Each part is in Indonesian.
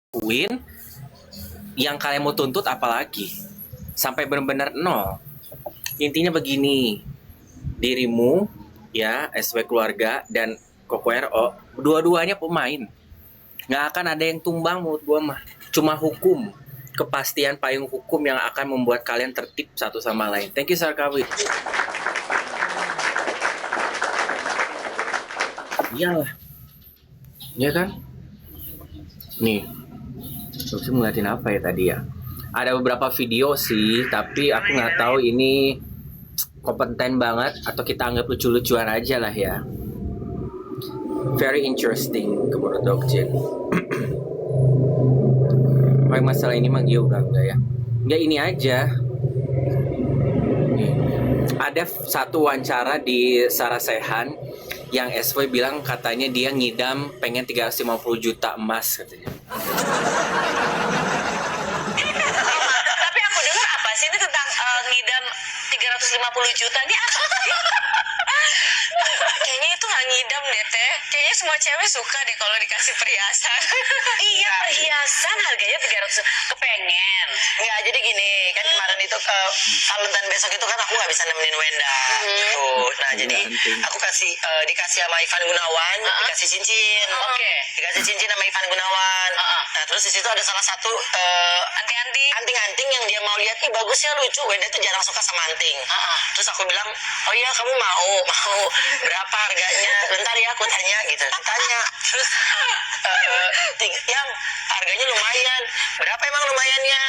lakuin, yang kalian mau tuntut apalagi? Sampai benar-benar nol. Intinya begini, dirimu, ya, SW keluarga, dan Koko RO, dua-duanya pemain. Nggak akan ada yang tumbang menurut gua mah. Cuma hukum. Kepastian payung hukum yang akan membuat kalian tertib satu sama lain. Thank you, Sarkawi. Iyalah. Iya kan? Nih, Lucy ngeliatin apa ya tadi ya? Ada beberapa video sih, tapi aku nggak tahu ini kompeten banget atau kita anggap lucu-lucuan aja lah ya. Very interesting menurut Dokjin. Paling masalah ini mah dia udah enggak ya. Enggak ini aja. Nih, ada satu wawancara di Sarasehan yang SW bilang katanya dia ngidam pengen 350 juta emas katanya. Tapi aku dengar apa sih ini tentang ngidam 350 juta ini apa sih? Kayaknya itu nggak ngidam deh teh. Kayaknya semua cewek suka deh kalau dikasih perhiasan. Iya, perhiasan harganya 300. Kepengen. Enggak, jadi gini, kan kemarin itu Valentine besok itu kan aku nggak bisa nemenin Wenda. Gitu. Nah, jadi aku dikasih sama Ivan Gunawan, dikasih cincin. Oke. Dikasih cincin sama Ivan Gunawan. Nah, terus di situ ada salah satu anting-anting yang dia mau lihat, ih bagus ya, lucu. Wenda tuh jarang suka sama anting. Terus aku bilang, oh iya kamu mau berapa harganya? Bentar ya aku tanya gitu. Tanya. Terus yang harganya lumayan. Berapa emang lumayannya?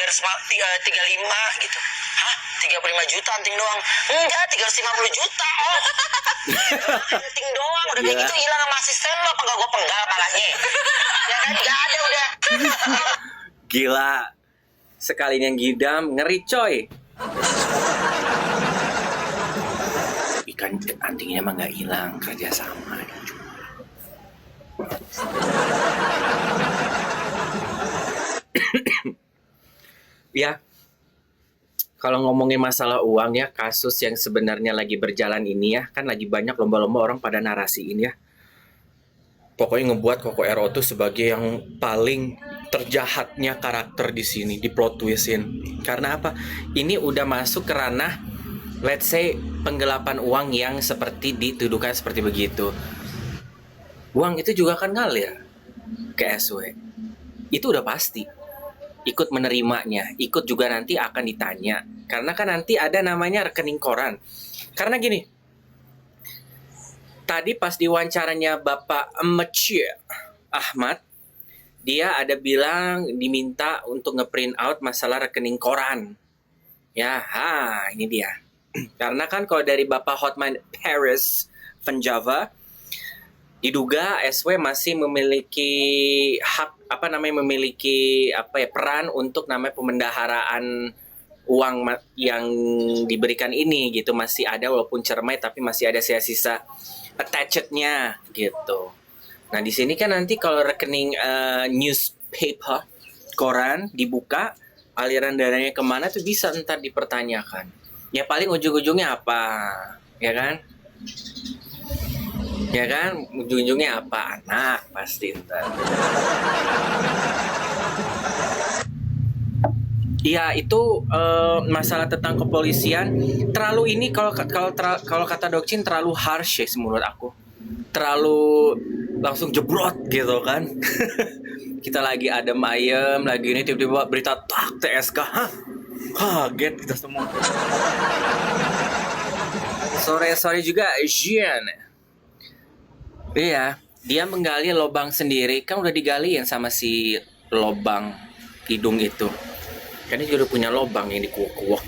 35 gitu. Hah? 35 juta anting doang? Enggak, 350 juta. Oh. Anting doang. Udah kayak gitu hilang sama asisten lo, apa gue penggal palanya? Ya kan enggak ada udah. Gila. Sekalian yang gidam, ngeri coy. Ikan antingnya mah nggak hilang, kerja sama. Ya, kalau ngomongin masalah uang ya, kasus yang sebenarnya lagi berjalan ini ya, kan lagi banyak lomba-lomba orang pada narasiin ya. Pokoknya ngebuat Koko RO tuh sebagai yang paling terjahatnya karakter di sini, di plot twistin. Karena apa? Ini udah masuk ke ranah, let's say, penggelapan uang yang seperti dituduhkan seperti begitu. Uang itu juga kan ngalir ke SW. Itu udah pasti. Ikut menerimanya, ikut juga nanti akan ditanya. Karena kan nanti ada namanya rekening koran. Karena gini, tadi pas diwawancaranya Bapak Monsieur Ahmad, dia ada bilang diminta untuk ngeprint out masalah rekening koran. Ya, ini dia. Karena kan kalau dari Bapak Hotman Paris Van diduga SW masih memiliki hak peran untuk namanya pemendaharaan uang yang diberikan ini gitu, masih ada walaupun cermai tapi masih ada sisa-sisa attached-nya gitu. Nah, di sini kan nanti kalau rekening newspaper koran dibuka, aliran dananya kemana tuh bisa ntar dipertanyakan. Ya paling ujung-ujungnya apa, ya kan? Ya kan, ujung-ujungnya apa? Anak pasti ntar. Iya, itu masalah tentang kepolisian terlalu ini, kalau kata Dokcin terlalu harsh ya menurut aku. Terlalu langsung jebrot gitu kan. Kita lagi adem ayem, lagi ini tiba-tiba berita tak TSK. Kaget kita semua. Sore juga Jian. Iya, dia menggali lubang sendiri. Kan udah digaliin sama si lubang hidung itu. Kan dia juga udah punya lubang yang dikuak-kuak.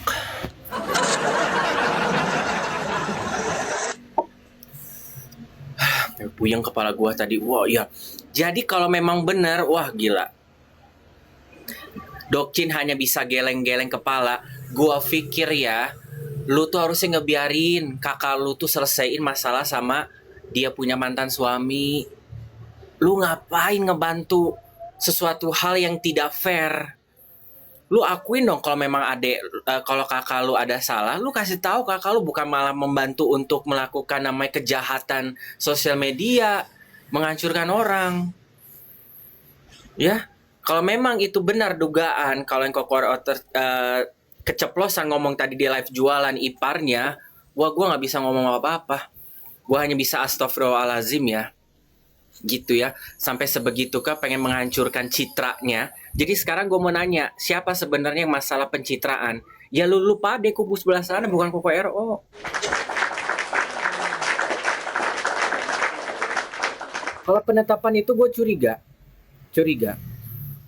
Puyeng kepala gua tadi. Wah, ya. Jadi kalau memang benar, wah gila. Dokcin hanya bisa geleng-geleng kepala. Gua pikir ya, lu tuh harusnya ngebiarin kakak lu tuh selesaiin masalah sama dia punya mantan suami. Lu ngapain ngebantu sesuatu hal yang tidak fair? Lu akuin dong kalau memang kalau kakak lu ada salah, lu kasih tahu kakak lu, bukan malah membantu untuk melakukan namanya kejahatan sosial media, menghancurkan orang. Ya, Kalau memang itu benar dugaan, kalau yang Koko keceplosan ngomong tadi di live jualan iparnya, wah gue nggak bisa ngomong apa-apa. Gue hanya bisa astagfirullahalazim ya. Gitu ya. Sampai sebegitukah pengen menghancurkan citranya. Jadi sekarang gue mau nanya, siapa sebenarnya yang masalah pencitraan? Ya lu lupa deh kubu sebelah sana, bukan Koko RO. Kalau penetapan itu gue curiga.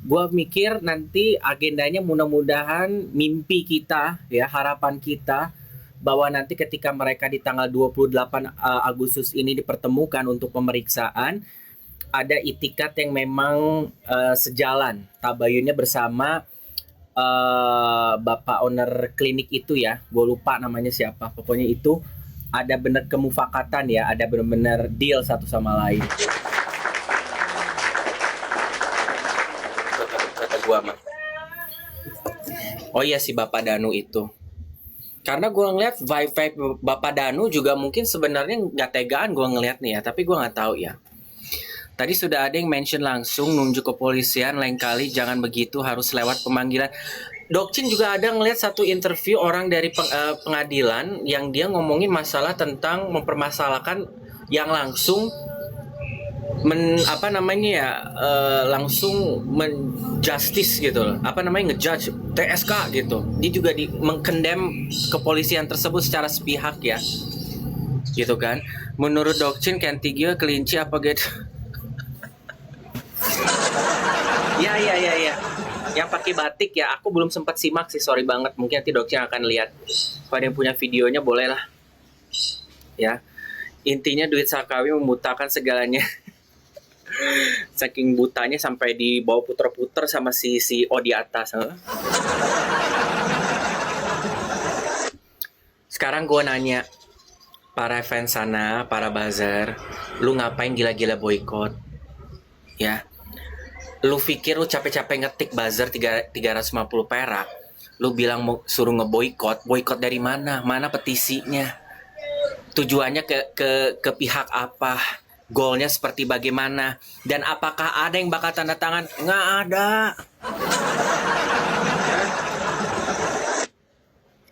Gue mikir nanti agendanya mudah-mudahan mimpi kita ya, harapan kita bahwa nanti ketika mereka di tanggal 28 Agustus ini dipertemukan untuk pemeriksaan, ada itikat yang memang sejalan tabayunnya bersama bapak owner klinik itu ya, gue lupa namanya siapa, pokoknya itu ada bener kemufakatan ya, ada bener-bener deal satu sama lain. Kata gue mah. Oh iya si Bapak Danu itu. Karena gue ngeliat vibe Bapak Danu juga mungkin sebenarnya nggak tegaan gue ngeliat nih ya, tapi gue nggak tahu ya. Tadi sudah ada yang mention langsung nunjuk kepolisian lain kali jangan begitu harus lewat pemanggilan. Dokcin juga ada ngeliat satu interview orang dari pengadilan yang dia ngomongin masalah tentang mempermasalahkan yang langsung langsung menjustice gitu loh. Ngejudge TSK gitu. Dia juga mengkondem kepolisian tersebut secara sepihak ya. Gitu kan. Menurut Dokcin Kentigio kelinci apa gitu. Ya. Yang pakai batik ya, aku belum sempat simak sih, sorry banget. Mungkin nanti Dokcin akan lihat. Kalau ada yang punya videonya boleh lah. Ya. Intinya duit Sakawi membutakan segalanya. Saking butanya sampai dibawa puter-puter sama si O di atas. Sekarang gue nanya, para fans sana, para buzzer, lu ngapain gila-gila boykot? Ya. Lu pikir lu capek-capek ngetik buzzer 350 perak, lu bilang mau suruh ngeboikot, boikot dari mana? Mana petisinya? Tujuannya ke pihak apa? Goalnya seperti bagaimana? Dan apakah ada yang bakal tanda tangan? Nggak ada.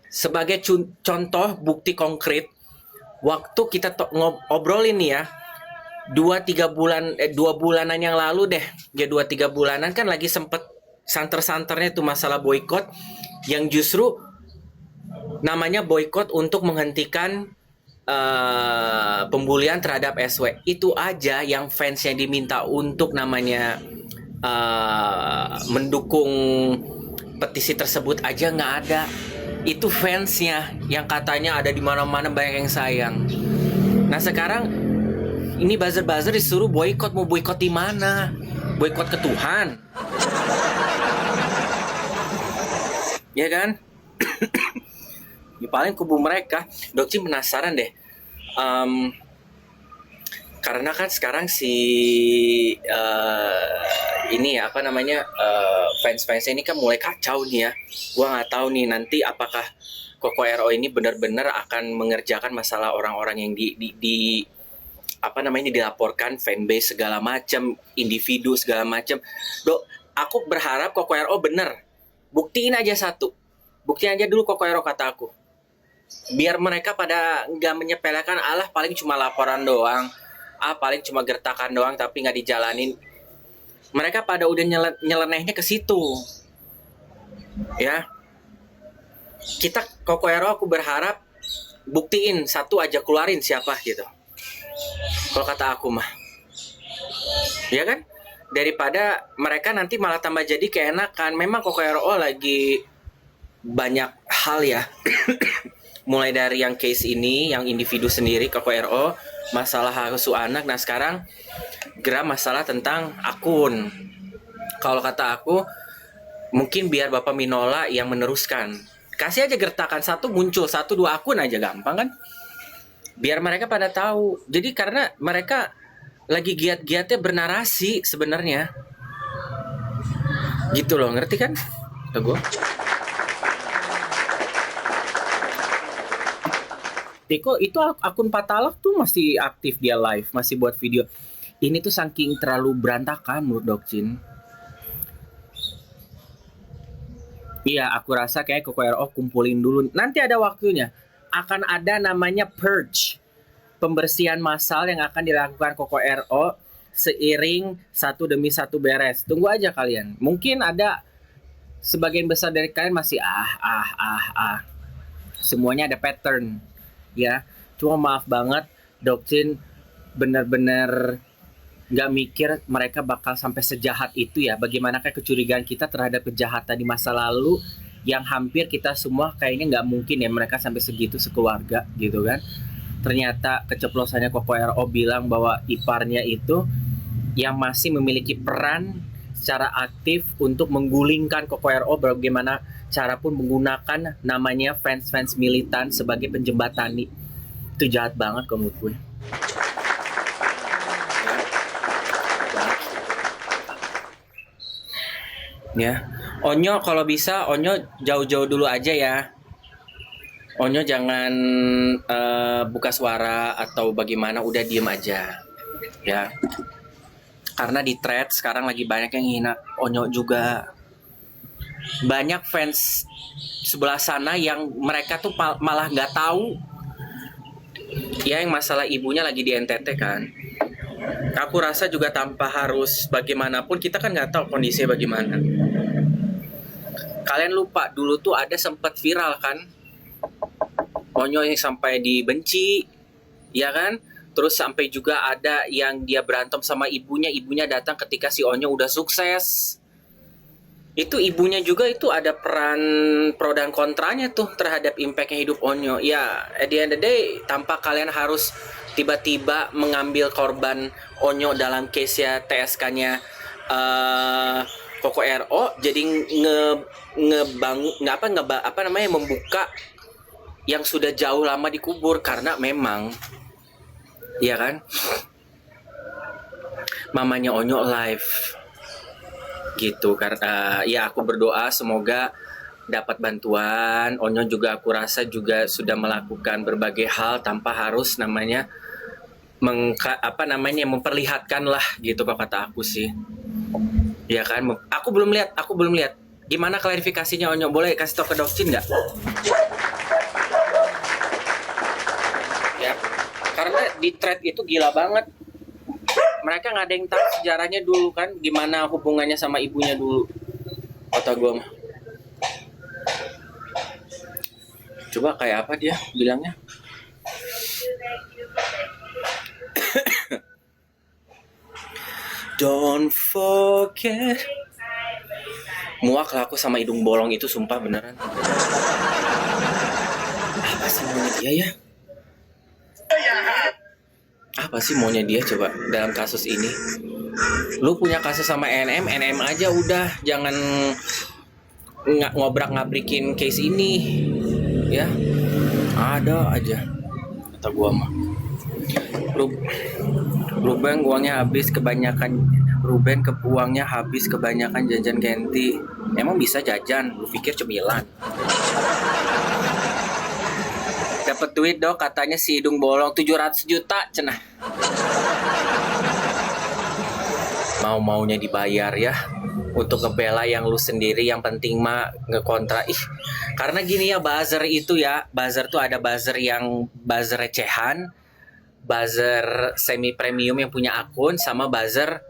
Sebagai contoh bukti konkret, waktu kita ngobrolin nih ya, 2 bulanan yang lalu deh, ya 2-3 bulanan kan lagi sempet santer-santernya tuh masalah boykot yang justru namanya boykot untuk menghentikan pembulian terhadap SW. Itu aja yang fansnya diminta untuk namanya mendukung petisi tersebut aja nggak ada. Itu fansnya yang katanya ada di mana-mana banyak yang sayang. Nah sekarang ini buzzer-buzzer disuruh boykot, mau boykot di mana? Boykot ke Tuhan. Ya kan? Ya, paling kubu mereka. Dokcin penasaran deh. Karena kan sekarang fans-fans ini kan mulai kacau nih ya. Gua nggak tahu nih nanti apakah Koko RO ini benar-benar akan mengerjakan masalah orang-orang yang dilaporkan, fanbase segala macam, individu segala macam. Aku berharap Koko RO bener. Buktiin aja satu. Buktiin aja dulu Koko RO kata aku. Biar mereka pada nggak menyepelekan, alah paling cuma laporan doang. Paling cuma gertakan doang tapi nggak dijalanin. Mereka pada udah nyelenehnya ke situ. Ya. Kita Koko RO aku berharap buktiin satu aja, keluarin siapa gitu. Kalau kata aku mah, ya kan, daripada mereka nanti malah tambah jadi keenakan. Memang Koko RO lagi banyak hal ya. Mulai dari yang case ini, yang individu sendiri Koko RO, masalah hak asuh anak. Nah sekarang geram masalah tentang akun. Kalau kata aku, mungkin biar Bapak Minola yang meneruskan. Kasih aja gertakan satu muncul 1-2 akun aja gampang kan. Biar mereka pada tahu. Jadi karena mereka lagi giat-giatnya bernarasi sebenarnya. Gitu loh, ngerti kan? Gue. Tiko itu akun Patalak tuh masih aktif, dia live, masih buat video. Ini tuh saking terlalu berantakan menurut Dokcin. Iya, aku rasa kayak Koko RO kumpulin dulu. Nanti ada waktunya. Akan ada namanya purge. Pembersihan massal yang akan dilakukan Koko RO seiring satu demi satu beres. Tunggu aja kalian. Mungkin ada sebagian besar dari kalian masih semuanya ada pattern ya. Cuma maaf banget, Dokcin benar-benar nggak mikir mereka bakal sampai sejahat itu ya. Bagaimana kayak kecurigaan kita terhadap kejahatan di masa lalu yang hampir kita semua kayaknya nggak mungkin ya mereka sampai segitu sekeluarga gitu kan. Ternyata keceplosannya Koko RO bilang bahwa iparnya itu yang masih memiliki peran secara aktif untuk menggulingkan Koko RO, bagaimana cara pun menggunakan namanya fans-fans militan sebagai penjembatani. Itu jahat banget kalau menurut gue. Ya, Onyo kalau bisa Onyo jauh-jauh dulu aja ya. Onyo jangan buka suara atau bagaimana, udah diem aja ya. Karena di thread sekarang lagi banyak yang hina Onyo juga. Banyak fans sebelah sana yang mereka tuh malah nggak tahu ya yang masalah ibunya lagi di NTT kan. Aku rasa juga tanpa harus bagaimanapun kita kan nggak tahu kondisinya bagaimana. Kalian lupa dulu tuh ada sempat viral kan Onyo yang sampai dibenci, ya kan? Terus sampai juga ada yang dia berantem sama ibunya datang ketika si Onyo udah sukses. Itu ibunya juga itu ada peran pro dan kontranya tuh terhadap impactnya hidup Onyo. Ya, at the end of the day, tanpa kalian harus tiba-tiba mengambil korban Onyo dalam case ya TSK-nya Koko RO, jadi membuka yang sudah jauh lama dikubur karena memang ya kan mamanya Onyo live gitu. Karena ya aku berdoa semoga dapat bantuan. Onyo juga aku rasa juga sudah melakukan berbagai hal tanpa harus memperlihatkan lah gitu kalau kata aku sih ya kan. Aku belum lihat gimana klarifikasinya Onyo, boleh kasih tau ke Dokcin nggak? Karena di thread itu gila banget. Mereka nggak ada yang tahu sejarahnya dulu kan, gimana hubungannya sama ibunya dulu. Kata gue mah. Coba kayak apa dia bilangnya? Don't forget. Muak lah aku sama hidung bolong itu, sumpah beneran. Apa sih maunya dia ya? Apa sih maunya dia coba dalam kasus ini? Lu punya kasus sama NM aja udah, jangan ngobrak-ngabrikin case ini ya. Ada aja kata gua mah. Ruben uangnya habis kebanyakan jajan Genti. Emang bisa jajan? Lu pikir cemilan? Dapat duit dong katanya si hidung bolong 700 juta cenah. Mau-maunya dibayar ya untuk ngebela yang lu sendiri, yang penting mah ngekontra. Karena gini ya, buzzer itu ya, buzzer tuh ada buzzer yang buzzer recehan, buzzer semi premium yang punya akun, sama buzzer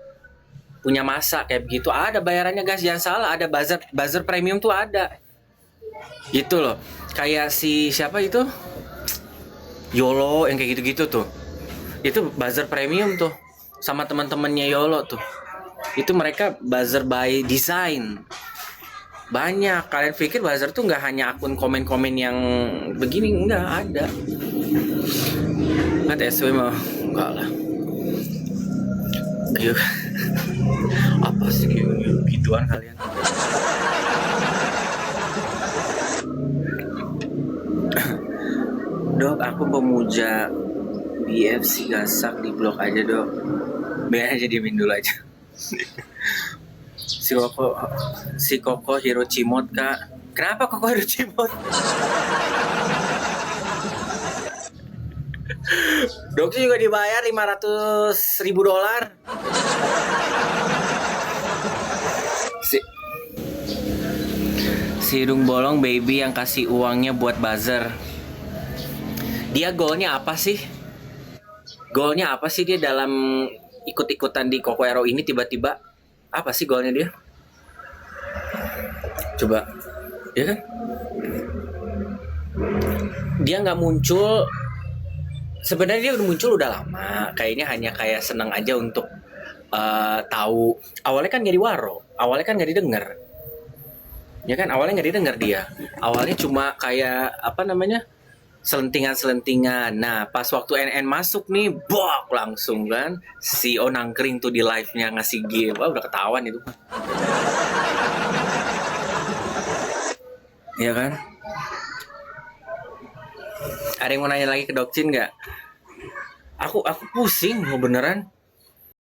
punya masa kayak begitu. Ada bayarannya guys, jangan salah, ada buzzer premium tuh ada. Gitu loh. Kayak si siapa itu? Yolo yang kayak gitu-gitu tuh. Itu buzzer premium tuh. Sama teman-temannya Yolo tuh. Itu mereka buzzer by design. Banyak. Kalian pikir buzzer tuh nggak hanya akun komen-komen yang begini, nggak ada. Nggak TSW mah enggak lah. Apa sih gituan kalian? Dok, aku pemuja BFC Gasak, di blok aja dok. Biar aja diemin dulu aja. Si Koko Hero Cimot kak. Kenapa Koko Hero Cimot? Dokter juga dibayar $500,000. Si Si hidung bolong baby yang kasih uangnya buat buzzer. Dia goalnya apa sih? Goalnya apa sih dia dalam ikut-ikutan di Kokoero ini tiba-tiba? Apa sih goalnya dia? Coba, ya kan? Dia nggak muncul. Sebenarnya dia udah muncul udah lama. Kayaknya hanya kayak senang aja untuk tahu. Awalnya kan nggak diwaro, awalnya kan nggak didengar. Ya kan, awalnya nggak didengar dia. Awalnya cuma kayak apa namanya, selentingan-selentingan. Nah, pas waktu NN masuk nih, bok langsung kan. CEO nangkring tuh di live-nya ngasih gift. Wah, udah ketahuan itu. Iya kan? Ada yang mau nanya lagi ke Dokcin nggak? Aku pusing, mau beneran.